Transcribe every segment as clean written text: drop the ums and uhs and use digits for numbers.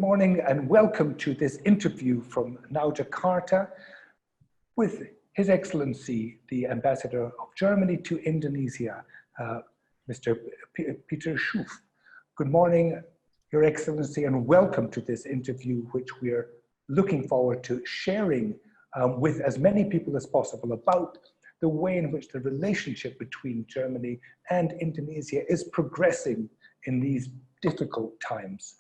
morning and welcome to this interview from now Jakarta with His Excellency, the Ambassador of Germany to Indonesia, Mr. Peter Schoof. Good morning, Your Excellency, and welcome to this interview, which we're looking forward to sharing with as many people as possible about the way in which the relationship between Germany and Indonesia is progressing in these difficult times.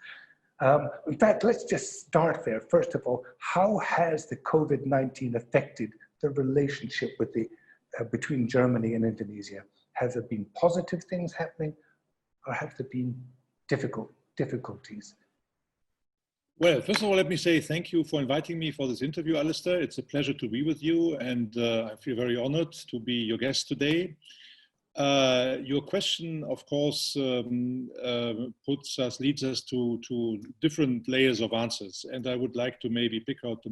In fact, let's just start there. First of all, how has the COVID-19 affected the relationship with between Germany and Indonesia? Has there been positive things happening, or have there been difficulties? Well, first of all, let me say thank you for inviting me for this interview, Alistair. It's a pleasure to be with you, and I feel very honored to be your guest today. Your question, of course, leads us to different layers of answers, and I would like to maybe pick out the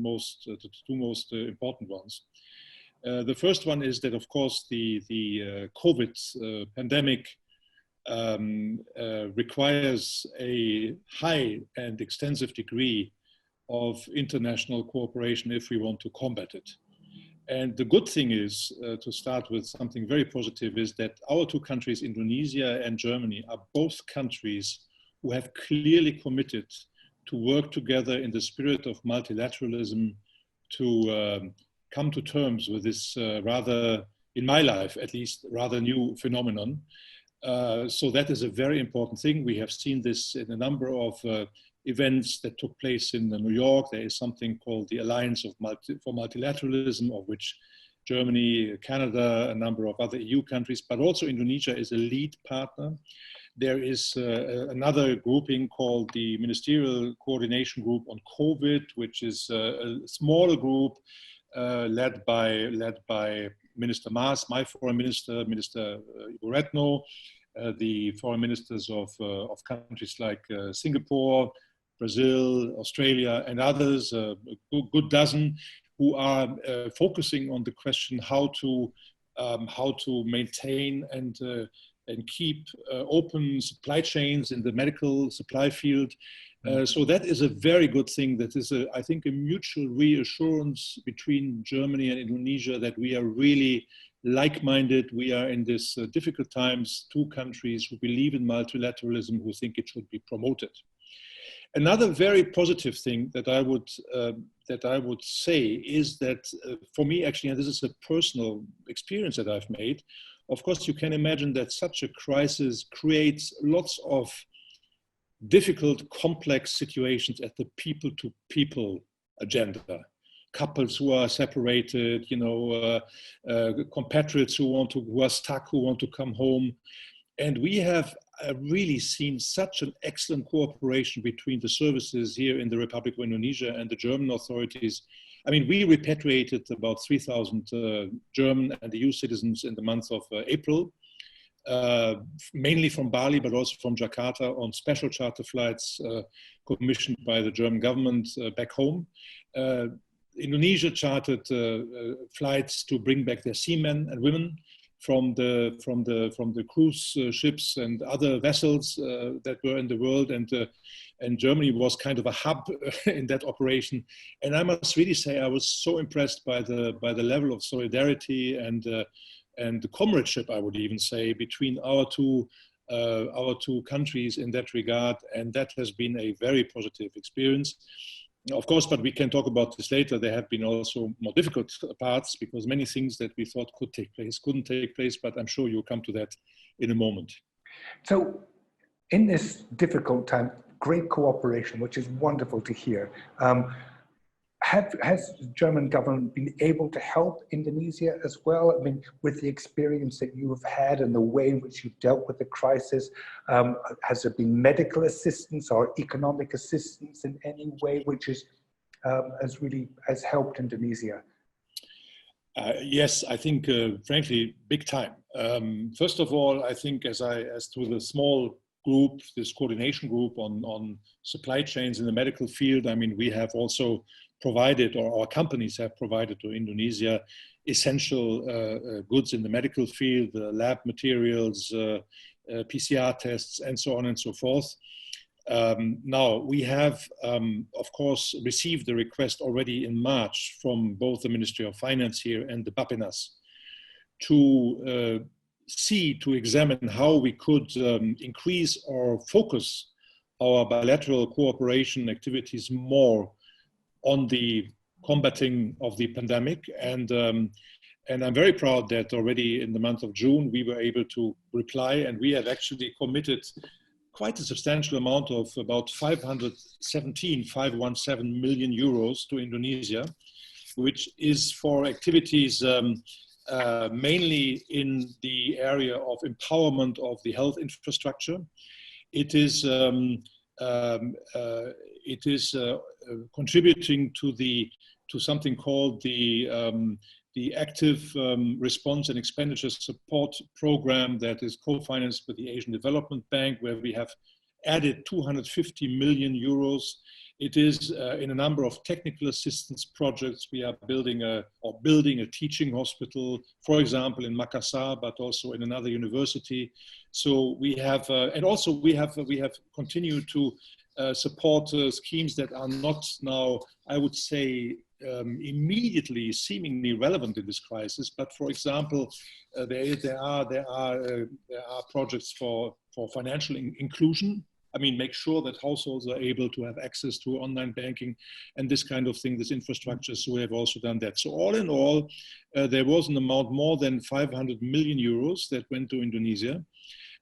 two most important ones. The first one is that, of course, the COVID pandemic requires a high and extensive degree of international cooperation if we want to combat it. And the good thing is, to start with something very positive, is that our two countries, Indonesia and Germany, are both countries who have clearly committed to work together in the spirit of multilateralism to come to terms with this rather, in my life at least, rather new phenomenon. So that is a very important thing. We have seen this in a number of events that took place in New York. There is something called the Alliance for Multilateralism, of which Germany, Canada, a number of other EU countries, but also Indonesia is a lead partner. There is another grouping called the Ministerial Coordination Group on COVID, which is a small group led by Minister Maas, my foreign minister, Minister Ibu Retno, the foreign ministers of countries like Singapore, Brazil, Australia, and others, a good dozen, who are focusing on the question how to maintain and keep open supply chains in the medical supply field. So that is a very good thing. That is, I think, a mutual reassurance between Germany and Indonesia that we are really like-minded. We are in this difficult times, two countries who believe in multilateralism, who think it should be promoted. Another very positive thing that I would say is that for me, actually, and this is a personal experience that I've made, of course, you can imagine that such a crisis creates lots of difficult, complex situations at the people-to-people agenda. Couples who are separated, compatriots who are stuck, who want to come home. And we have really seen such an excellent cooperation between the services here in the Republic of Indonesia and the German authorities. I mean, we repatriated about 3,000 German and EU citizens in the month of April, mainly from Bali, but also from Jakarta on special charter flights commissioned by the German government back home. Indonesia chartered flights to bring back their seamen and women from the cruise ships and other vessels that were in the world, and Germany was kind of a hub in that operation. And I must really say I was so impressed by the level of solidarity and the comradeship, I would even say, between our two countries in that regard, and that has been a very positive experience. Of course, but we can talk about this later. There have been also more difficult parts because many things that we thought could take place couldn't take place, but I'm sure you'll come to that in a moment. So in this difficult time, great cooperation, which is wonderful to hear. Has the German government been able to help Indonesia as well? I mean, with the experience that you have had and the way in which you've dealt with the crisis, has there been medical assistance or economic assistance in any way which has helped Indonesia? Yes, I think, frankly, big time. First of all, I think as to the small group, this coordination group on supply chains in the medical field, I mean, we have also provided, or our companies have provided to Indonesia essential goods in the medical field, lab materials, PCR tests, and so on and so forth. Now, we have, of course, received the request already in March from both the Ministry of Finance here and the BAPENAS to to examine how we could increase or focus our bilateral cooperation activities more on the combating of the pandemic. And I'm very proud that already in the month of June, we were able to reply, and we have actually committed quite a substantial amount of about 517 million euros to Indonesia, which is for activities mainly in the area of empowerment of the health infrastructure. It is contributing to something called the active response and expenditure support program that is co-financed with the Asian Development Bank, where we have added 250 million euros. It is in a number of technical assistance projects. We are building a teaching hospital, for example, in Makassar, but also in another university. So we have, and also we have continued to support schemes that are not now, I would say, immediately seemingly relevant in this crisis. But for example, there are projects for financial inclusion. I mean, make sure that households are able to have access to online banking and this kind of thing, this infrastructure. So we have also done that. So all in all, there was an amount more than 500 million euros that went to Indonesia.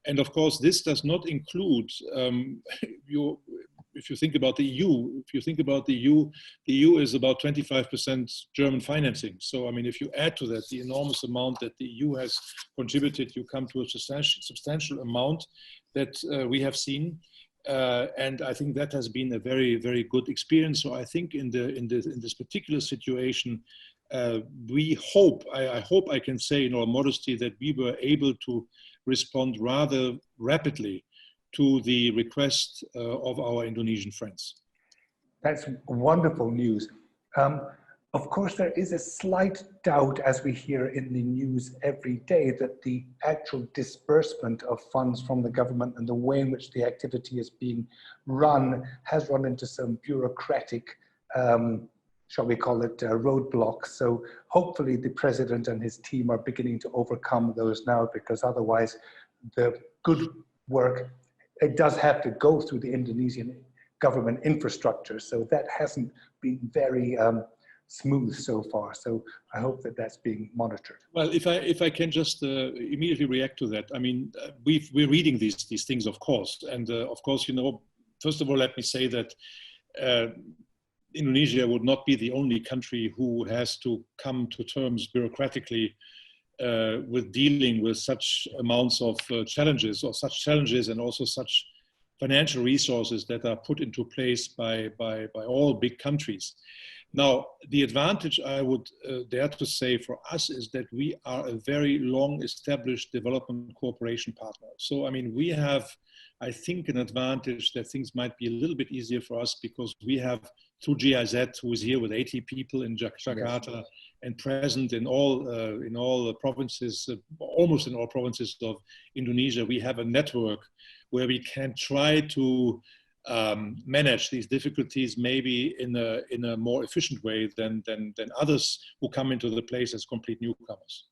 And of course, this does not include, if you think about the EU, the EU is about 25% German financing. So, I mean, if you add to that the enormous amount that the EU has contributed, you come to a substantial amount that we have seen. And I think that has been a very, very good experience. So I think in this particular situation, we hope, I hope I can say in all modesty, that we were able to respond rather rapidly to the request of our Indonesian friends. That's wonderful news. Of course, there is a slight doubt, as we hear in the news every day, that the actual disbursement of funds from the government and the way in which the activity is being run has run into some bureaucratic, shall we call it, roadblocks. So hopefully the president and his team are beginning to overcome those now, because otherwise the good work, it does have to go through the Indonesian government infrastructure. So that hasn't been very smooth so far. So I hope that that's being monitored. Well, if I can just immediately react to that. I mean, we're reading these things, of course. And of course, you know, first of all, let me say that Indonesia would not be the only country who has to come to terms bureaucratically with dealing with such amounts of challenges, and also such financial resources that are put into place by all big countries. Now, the advantage I would dare to say for us is that we are a very long established development cooperation partner. So, I mean, we have, I think, an advantage that things might be a little bit easier for us, because we have, through GIZ, who is here with 80 people in Jakarta, yes, and present in all the provinces, almost in all provinces of Indonesia, we have a network where we can try to manage these difficulties maybe in a more efficient way than others who come into the place as complete newcomers.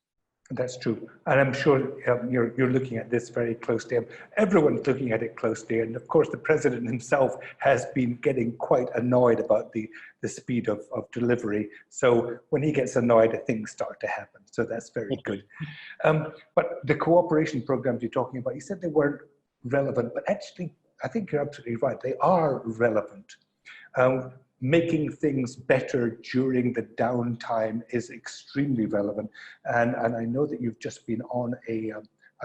That's true. And I'm sure you're looking at this very closely. Everyone's looking at it closely. And of course, the president himself has been getting quite annoyed about the speed of delivery. So when he gets annoyed, things start to happen. So that's very good. But the cooperation programs you're talking about, you said they weren't relevant, but actually, I think you're absolutely right. They are relevant. Making things better during the downtime is extremely relevant. And I know that you've just been on a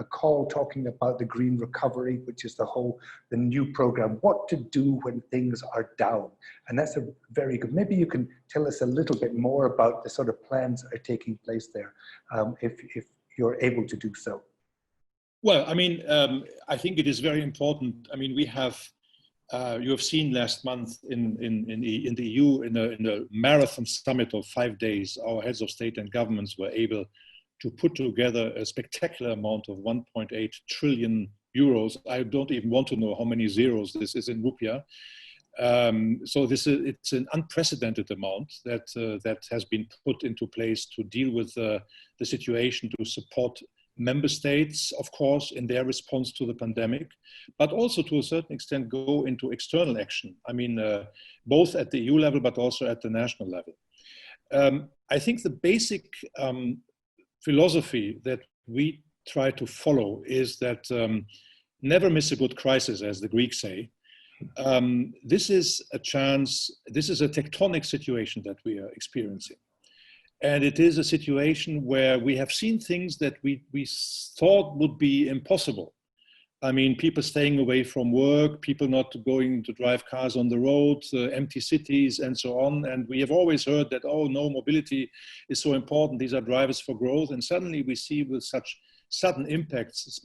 call talking about the green recovery, which is the new program, what to do when things are down. And that's a very good, maybe you can tell us a little bit more about the sort of plans that are taking place there, if you're able to do so. Well, I mean, I think it is very important. I mean, we have, you have seen last month in the EU, in a marathon summit of 5 days, our heads of state and governments were able to put together a spectacular amount of 1.8 trillion euros. I don't even want to know how many zeros this is in rupiah. So it's an unprecedented amount that has been put into place to deal with the situation, to support member states, of course, in their response to the pandemic, but also to a certain extent go into external action. I mean, both at the EU level, but also at the national level. I think the basic philosophy that we try to follow is that never miss a good crisis, as the Greeks say. This is a chance, this is a tectonic situation that we are experiencing. And it is a situation where we have seen things that we thought would be impossible. I mean, people staying away from work, people not going to drive cars on the road, empty cities and so on. And we have always heard that, oh no, mobility is so important, these are drivers for growth. And suddenly we see with such sudden impacts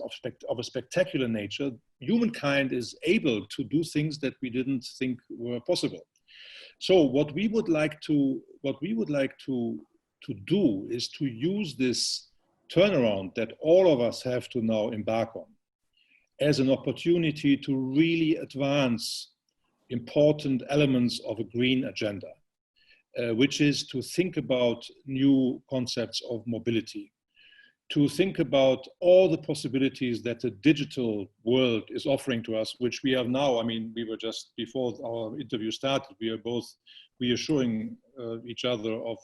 of a spectacular nature, humankind is able to do things that we didn't think were possible. So what we would like to do is to use this turnaround that all of us have to now embark on as an opportunity to really advance important elements of a green agenda, which is to think about new concepts of mobility, to think about all the possibilities that the digital world is offering to us, which we have now. I mean, we were just, before our interview started, we are both reassuring each other of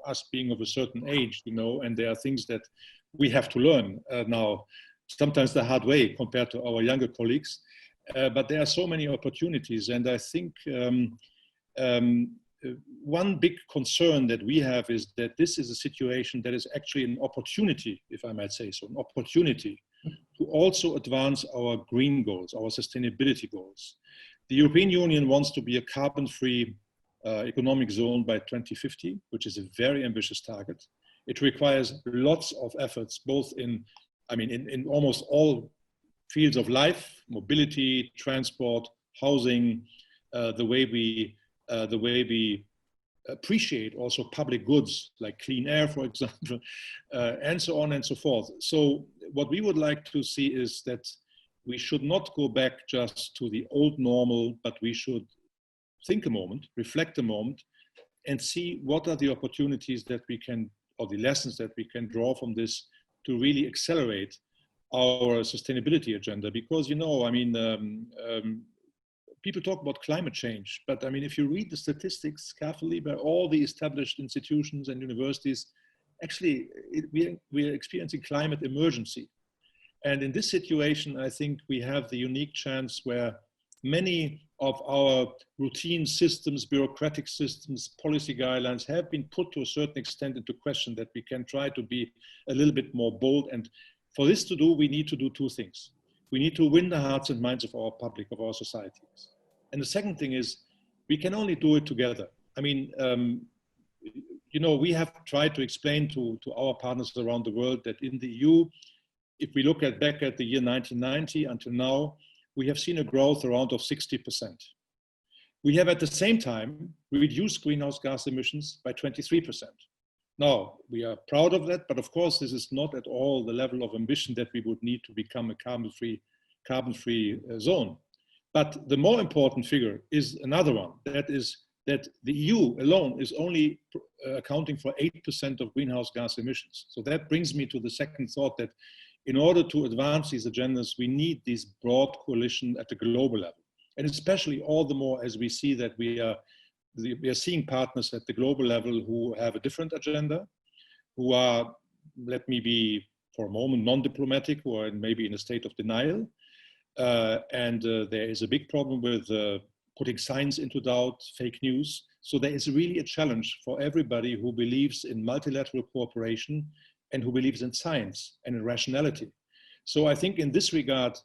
us being of a certain age, you know, and there are things that we have to learn now, sometimes the hard way compared to our younger colleagues. But there are so many opportunities. And I think one big concern that we have is that this is a situation that is actually an opportunity, if I might say so, an opportunity to also advance our green goals, our sustainability goals. The European Union wants to be a carbon-free economic zone by 2050, which is a very ambitious target. It requires lots of efforts, both in almost all fields of life, mobility, transport, housing, the way we appreciate also public goods like clean air, for example, and so on and so forth. So what we would like to see is that we should not go back just to the old normal, but we should think a moment, reflect a moment, and see what are the opportunities that we can, or the lessons that we can draw from this to really accelerate our sustainability agenda. Because, you know, I mean, people talk about climate change, but I mean, if you read the statistics carefully by all the established institutions and universities, actually we are experiencing climate emergency. And in this situation, I think we have the unique chance where many of our routine systems, bureaucratic systems, policy guidelines have been put to a certain extent into question, that we can try to be a little bit more bold. And for this to do, we need to do two things. We need to win the hearts and minds of our public, of our societies. And the second thing is, we can only do it together. I mean, you know, we have tried to explain to our partners around the world that in the EU, if we look back at the year 1990 until now, we have seen a growth around of 60%. We have at the same time reduced greenhouse gas emissions by 23%. Now, we are proud of that, but of course, this is not at all the level of ambition that we would need to become a carbon-free zone. But the more important figure is another one, that is that the EU alone is only accounting for 8% of greenhouse gas emissions. So that brings me to the second thought, that in order to advance these agendas, we need this broad coalition at the global level. And especially all the more as we see that we are seeing partners at the global level who have a different agenda, who are, let me be for a moment, non-diplomatic, or maybe in a state of denial. There is a big problem with putting science into doubt, fake news. So there is really a challenge for everybody who believes in multilateral cooperation and who believes in science and in rationality. So I think in this regard,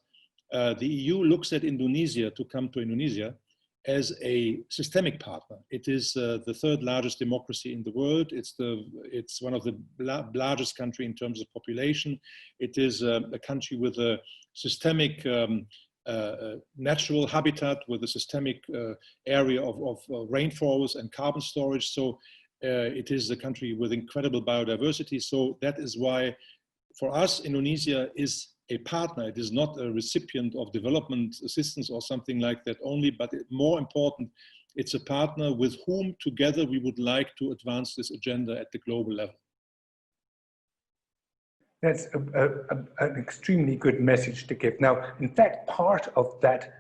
the EU looks at Indonesia, to come to Indonesia, as a systemic partner. It is the third largest democracy in the world. It's one of the largest country in terms of population. It is a country with a systemic natural habitat, with a systemic area of rainforest and carbon storage. So it is a country with incredible biodiversity. So that is why, for us, Indonesia is a partner. It is not a recipient of development assistance or something like that only, but more important, it's a partner with whom together we would like to advance this agenda at the global level. That's an extremely good message to give. Now, in fact, part of that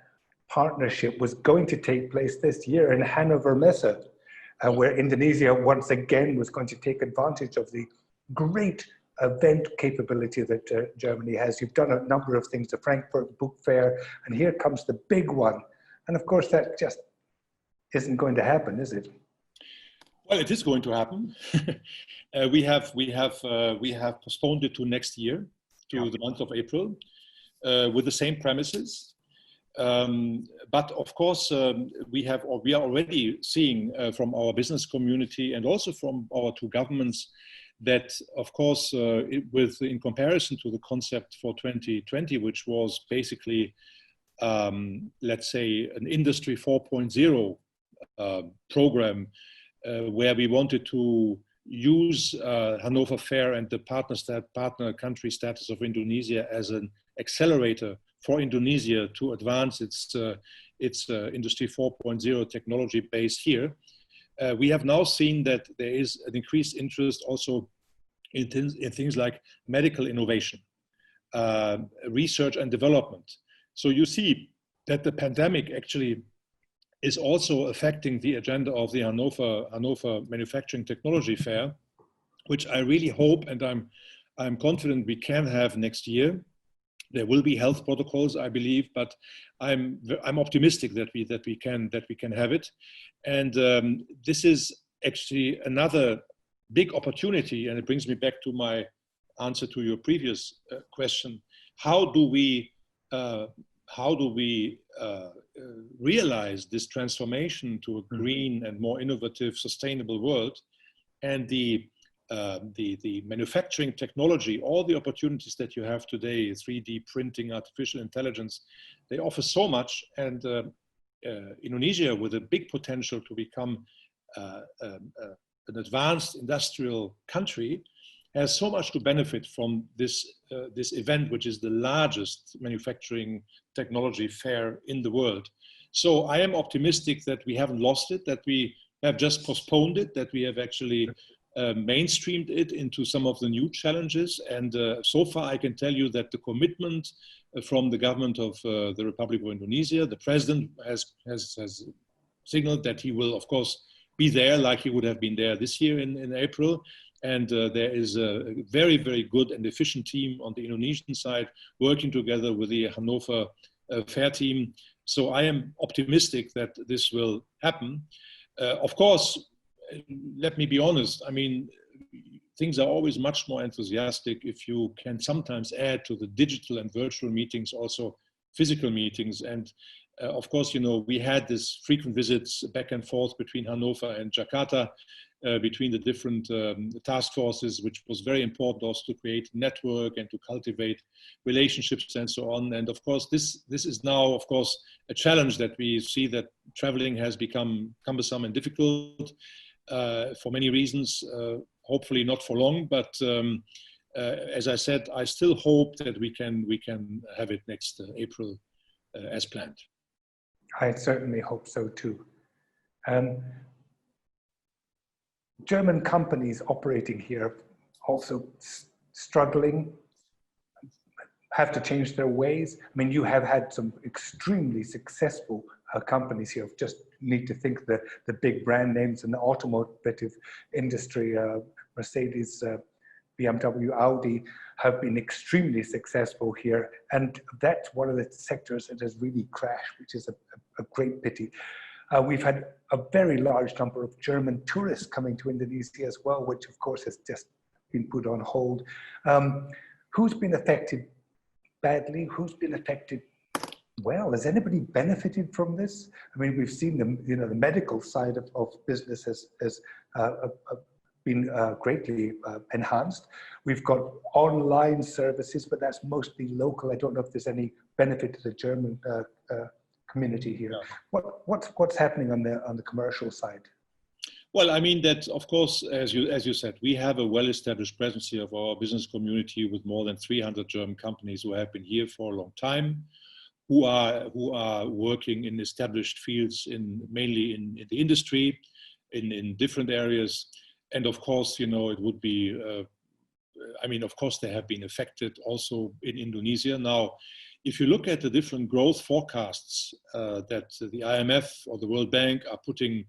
partnership was going to take place this year in Hannover Messe, where Indonesia once again was going to take advantage of the great event capability that Germany has. You've done a number of things, the Frankfurt Book Fair, and here comes the big one. And of course, that just isn't going to happen, is it? Well, it is going to happen. We have postponed it to next year, to the month of April, with the same premises. But of course, we are already seeing from our business community and also from our two governments that, of course, in comparison to the concept for 2020, which was basically, let's say, an Industry 4.0 program, where we wanted to use Hannover Fair and the partner country status of Indonesia as an accelerator for Indonesia to advance its Industry 4.0 technology base here. We have now seen that there is an increased interest also in things like medical innovation, research and development. So you see that the pandemic actually is also affecting the agenda of the Hannover Manufacturing Technology Fair, which I really hope and I'm confident we can have next year. There will be health protocols, I believe, but I'm optimistic that we can have it. And this is actually another big opportunity, and it brings me back to my answer to your previous question. How do we realize this transformation to a green and more innovative, sustainable world? And the manufacturing technology, all the opportunities that you have today, 3D printing, artificial intelligence, they offer so much. And Indonesia, with a big potential to become an advanced industrial country, has so much to benefit from this event, which is the largest manufacturing technology fair in the world. So I am optimistic that we haven't lost it, that we have just postponed it, that we have actually mainstreamed it into some of the new challenges. And so far I can tell you that the commitment from the government of the Republic of Indonesia, the president has signaled that he will, of course, be there like he would have been there this year in April. And there is a very, very good and efficient team on the Indonesian side working together with the Hannover Fair team. So I am optimistic that this will happen. Of course, let me be honest, I mean, things are always much more enthusiastic if you can sometimes add to the digital and virtual meetings also physical meetings. And of course, you know, we had this frequent visits back and forth between Hannover and Jakarta, between the different task forces, which was very important also to create a network and to cultivate relationships and so on. And of course, this is now, of course, a challenge that we see that traveling has become cumbersome and difficult for many reasons, hopefully not for long, but as I said, I still hope that we can have it next April as planned. I certainly hope so too. German companies operating here also struggling, have to change their ways. I mean, you have had some extremely successful companies here. Just need to think the big brand names in the automotive industry, Mercedes, BMW, Audi, have been extremely successful here. And that's one of the sectors that has really crashed, which is a great pity. We've had a very large number of German tourists coming to Indonesia as well, which of course has just been put on hold. Who's been affected badly? Who's been affected well? Has anybody benefited from this? I mean, we've seen the medical side of business has been greatly enhanced. We've got online services, but that's mostly local. I don't know if there's any benefit to the German community here. Yeah. What's happening on the commercial side? Well, I mean that, of course, as you said, we have a well-established presence here of our business community with more than 300 German companies who have been here for a long time, who are working in established fields, mainly in the industry, in different areas, and of course, you know, it would be. I mean, of course, they have been affected also in Indonesia. Now, if you look at the different growth forecasts that the IMF or the World Bank are putting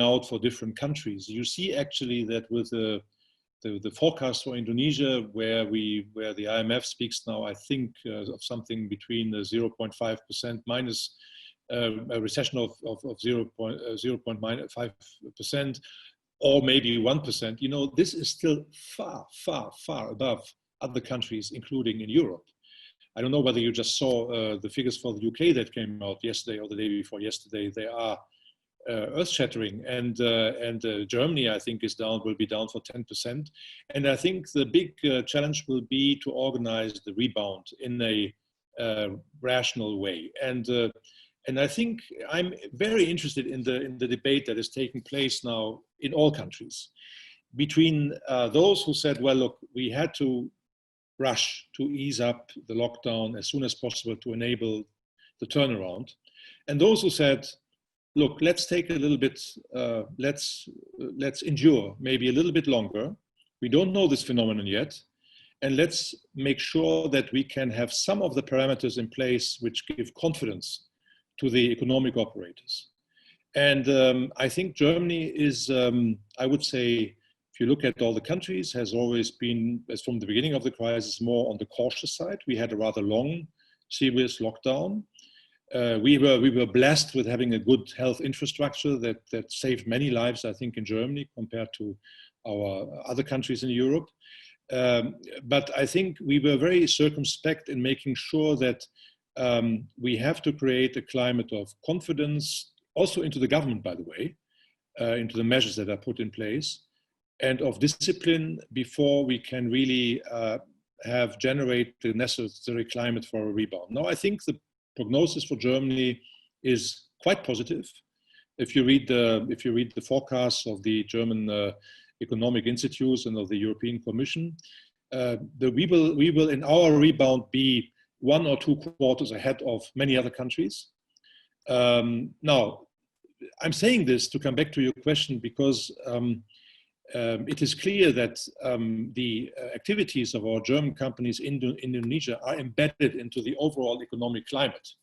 out for different countries, you see actually that with the forecast for Indonesia, where the IMF speaks now, I think of something between 0.5% minus a recession of 0.5%, or maybe 1%. You know, this is still far, far, far above other countries, including in Europe. I don't know whether you just saw the figures for the UK that came out yesterday or the day before yesterday. They are earth-shattering, and Germany, I think, will be down for 10%. And I think the big challenge will be to organize the rebound in a rational way. And I think I'm very interested in the debate that is taking place now in all countries between those who said, well, look, we had to rush to ease up the lockdown as soon as possible to enable the turnaround, and those who said, look, let's take a little bit, let's endure maybe a little bit longer. We don't know this phenomenon yet, and let's make sure that we can have some of the parameters in place which give confidence to the economic operators. And I think Germany is, I would say, if you look at all the countries, has always been, as from the beginning of the crisis, more on the cautious side. We had a rather long, serious lockdown. We were blessed with having a good health infrastructure that saved many lives, I think, in Germany compared to our other countries in Europe. But I think we were very circumspect in making sure that we have to create a climate of confidence, also into the government, by the way, into the measures that are put in place, and of discipline before we can really generate the necessary climate for a rebound. Now, I think the prognosis for Germany is quite positive. If you read the forecasts of the German economic institutes and of the European Commission, we will in our rebound be 1 or 2 quarters ahead of many other countries. Now, I'm saying this to come back to your question because it is clear that the activities of our German companies in Indonesia are embedded into the overall economic climate.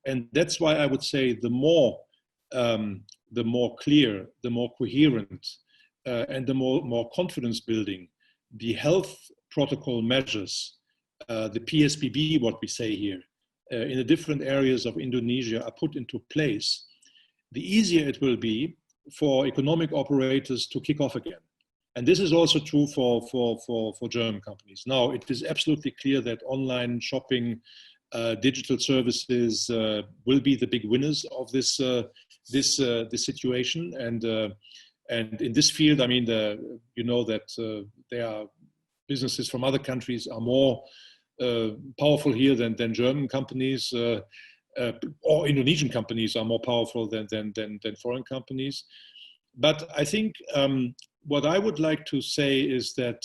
And that's why I would say the more clear, the more coherent, and the more confidence building the health protocol measures, the PSBB, what we say here, in the different areas of Indonesia are put into place, the easier it will be for economic operators to kick off again. And this is also true for German companies. Now, it is absolutely clear that online shopping, digital services will be the big winners of this situation. And in this field, I mean, you know that there are businesses from other countries are more powerful here than German companies, or Indonesian companies are more powerful than foreign companies. But I think what I would like to say is that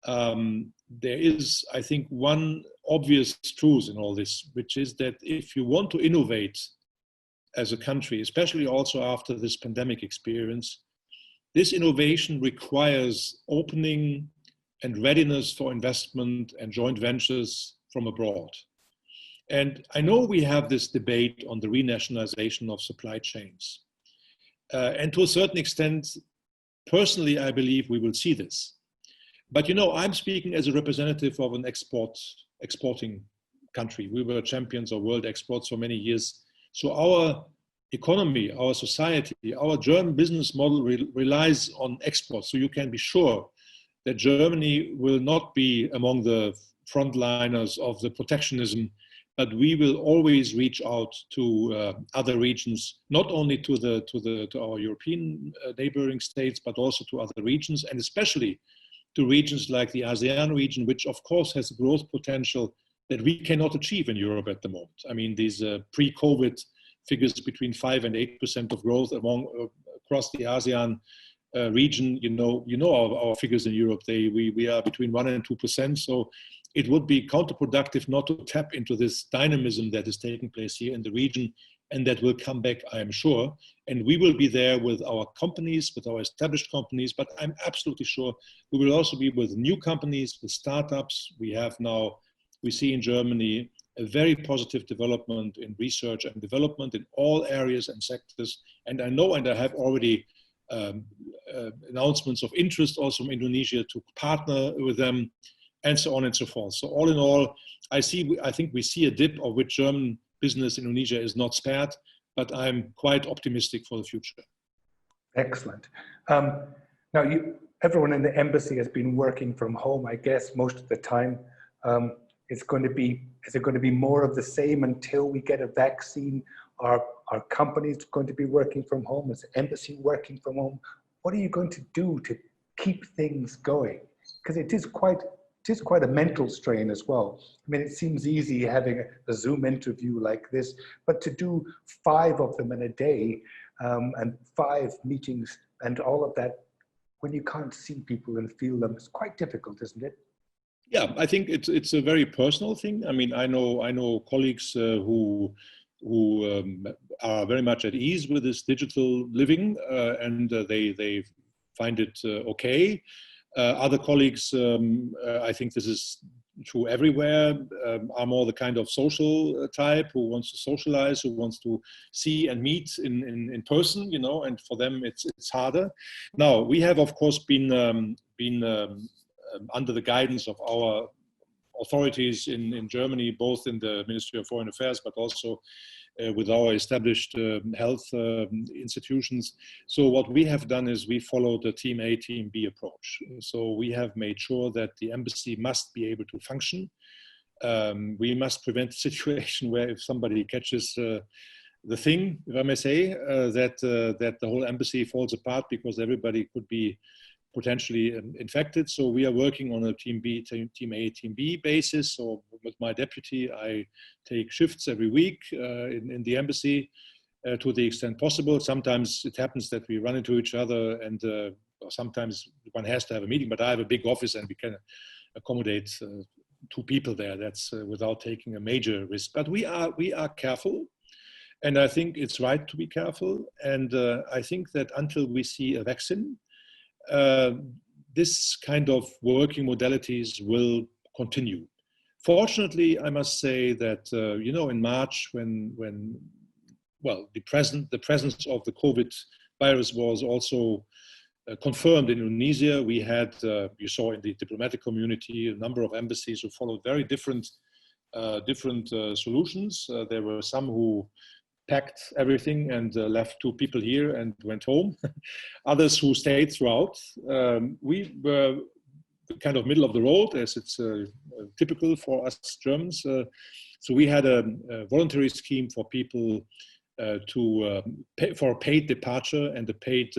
there is, I think, one obvious truth in all this, which is that if you want to innovate as a country, especially also after this pandemic experience, this innovation requires opening and readiness for investment and joint ventures from abroad. And I know we have this debate on the renationalization of supply chains. And to a certain extent, personally, I believe we will see this. But you know, I'm speaking as a representative of an exporting country. We were champions of world exports for many years. So our economy, our society, our German business model relies on exports. So you can be sure that Germany will not be among the frontliners of the protectionism, but we will always reach out to other regions, not only to our European neighboring states, but also to other regions, and especially to regions like the ASEAN region, which of course has growth potential that we cannot achieve in Europe at the moment. I mean, these pre-COVID figures between 5 and 8% of growth across the ASEAN region, our figures in Europe, we are between 1% and 2%. So it would be counterproductive not to tap into this dynamism that is taking place here in the region, and that will come back, I am sure. And we will be there with our companies, with our established companies, but I'm absolutely sure we will also be with new companies, with startups. We see in Germany a very positive development in research and development in all areas and sectors. And I know, and I have already announcements of interest also from Indonesia to partner with them, and so on and so forth. So all in all, I think we see a dip of which German business in Indonesia is not spared, but I'm quite optimistic for the future. Excellent. Now, everyone in the embassy has been working from home, I guess, most of the time. Is it going to be more of the same until we get a vaccine? Are companies going to be working from home? Is the embassy working from home? What are you going to do to keep things going? Because it is quite a mental strain as well. I mean, it seems easy having a Zoom interview like this, but to do 5 of them in a day and 5 meetings and all of that, when you can't see people and feel them, it's quite difficult, isn't it? Yeah, I think it's a very personal thing. I mean, I know colleagues who are very much at ease with this digital living, and they find it okay. Other colleagues, I think this is true everywhere, are more the kind of social type who wants to socialize, who wants to see and meet in person, and for them it's harder. Now, we have, of course, been under the guidance of our authorities in Germany, both in the Ministry of Foreign Affairs, but also with our established health institutions. So what we have done is we followed the Team A, Team B approach. So we have made sure that the embassy must be able to function. We must prevent a situation where if somebody catches the thing, if I may say, that the whole embassy falls apart because everybody could be potentially infected. So we are working on a Team A, Team B basis. So with my deputy, I take shifts every week in the embassy to the extent possible. Sometimes it happens that we run into each other, and sometimes one has to have a meeting, but I have a big office and we can accommodate 2 people there. That's without taking a major risk. But we are careful, and I think it's right to be careful. And I think that until we see a vaccine, this kind of working modalities will continue. Fortunately, I must say that in March, when the presence of the COVID virus was also confirmed in Indonesia, we had you saw in the diplomatic community a number of embassies who followed very different solutions. There were some who packed everything and left 2 people here and went home. Others who stayed throughout. We were kind of middle of the road, as it's typical for us Germans. So we had a voluntary scheme for people to pay for a paid departure and a paid,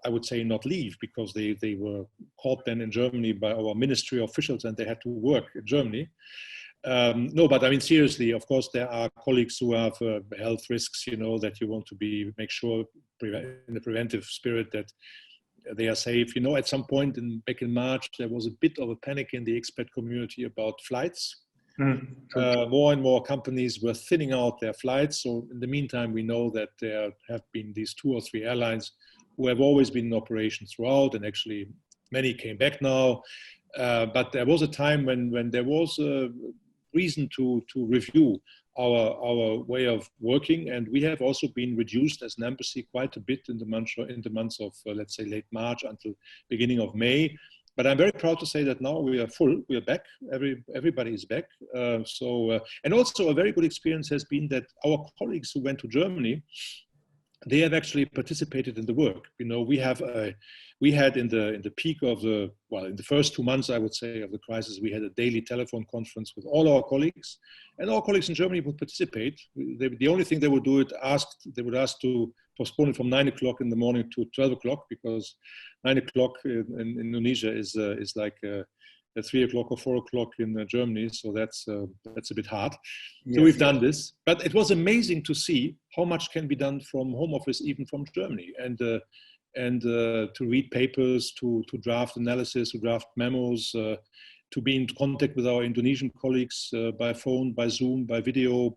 I would say, not leave, because they were caught then in Germany by our ministry officials and they had to work in Germany. No, but I mean, seriously, of course, there are colleagues who have health risks, that you want to make sure in the preventive spirit that they are safe. At some point back in March, there was a bit of a panic in the expat community about flights. More and more companies were thinning out their flights. So in the meantime, we know that there have been these 2 or 3 airlines who have always been in operation throughout, and actually many came back now. But there was a time when there was a reason to review our way of working, and we have also been reduced as an embassy quite a bit in the months of let's say late March until beginning of May. But I'm very proud to say that now we are full, we are back, everybody is back. And also a very good experience has been that our colleagues who went to Germany, they have actually participated in the work. We had in the peak of in the first 2 months, I would say, of the crisis, we had a daily telephone conference with all our colleagues, and our colleagues in Germany would participate. The only thing they would do they would ask to postpone it from 9 o'clock in the morning to 12 o'clock, because 9 o'clock in Indonesia is like at 3 o'clock or 4 o'clock in Germany. So that's a bit hard. Yes, so we've done this, but it was amazing to see how much can be done from home office, even from Germany, and to read papers, to draft analysis, to draft memos, to be in contact with our Indonesian colleagues by phone, by Zoom, by video.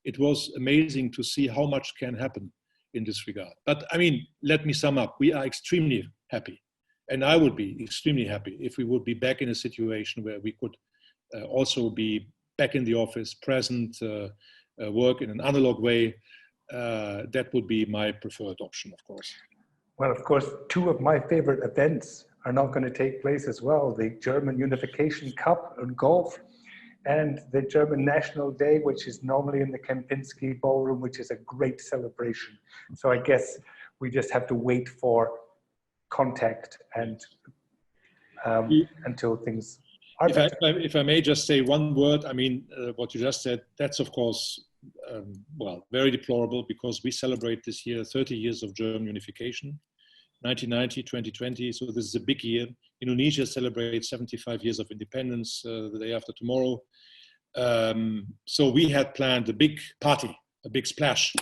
It was amazing to see how much can happen in this regard. But I mean, let me sum up. We are extremely happy. And I would be extremely happy if we would be back in a situation where we could also be back in the office, present, work in an analog way. That would be my preferred option, of course. Well, of course, two of my favorite events are not going to take place as well. The German Unification Cup and golf, and the German National Day, which is normally in the Kempinski Ballroom, which is a great celebration. So I guess we just have to wait for contact and until things are better. If I may just say one word, I mean, what you just said, that's of course, well, very deplorable, because we celebrate this year 30 years of German unification, 1990, 2020, so this is a big year. Indonesia celebrates 75 years of independence the day after tomorrow. So we had planned a big party, a big splash,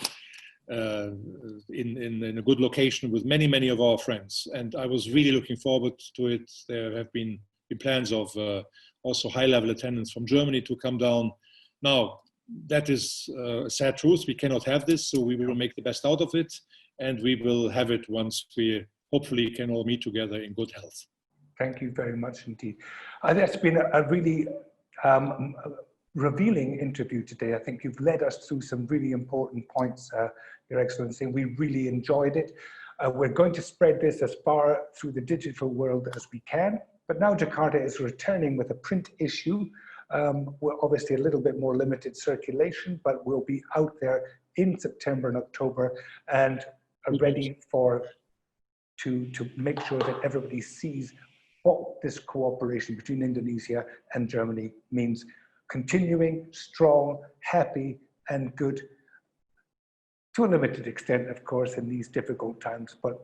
in a good location with many of our friends, and I was really looking forward to it. There have been plans of also high-level attendance from Germany to come down. Now that is a sad truth. We cannot have this, so we will make the best out of it, and we will have it once we hopefully can all meet together in good health. Thank you very much indeed. That's been a really revealing interview today. I think you've led us through some really important points, Your Excellency. We really enjoyed it. We're going to spread this as far through the digital world as we can, but now Jakarta is returning with a print issue. We're obviously a little bit more limited circulation, but we'll be out there in September and October and are ready to make sure that everybody sees what this cooperation between Indonesia and Germany means. Continuing, strong, happy, and good, to a limited extent, of course, in these difficult times. But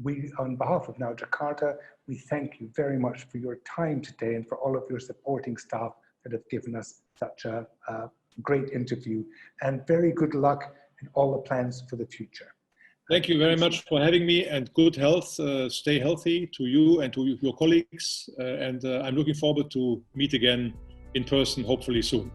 we, on behalf of Now Jakarta, we thank you very much for your time today and for all of your supporting staff that have given us such a great interview. And very good luck in all the plans for the future. Thank you very much for having me, and good health. Stay healthy to you and to your colleagues. And I'm looking forward to meet again in person, hopefully soon.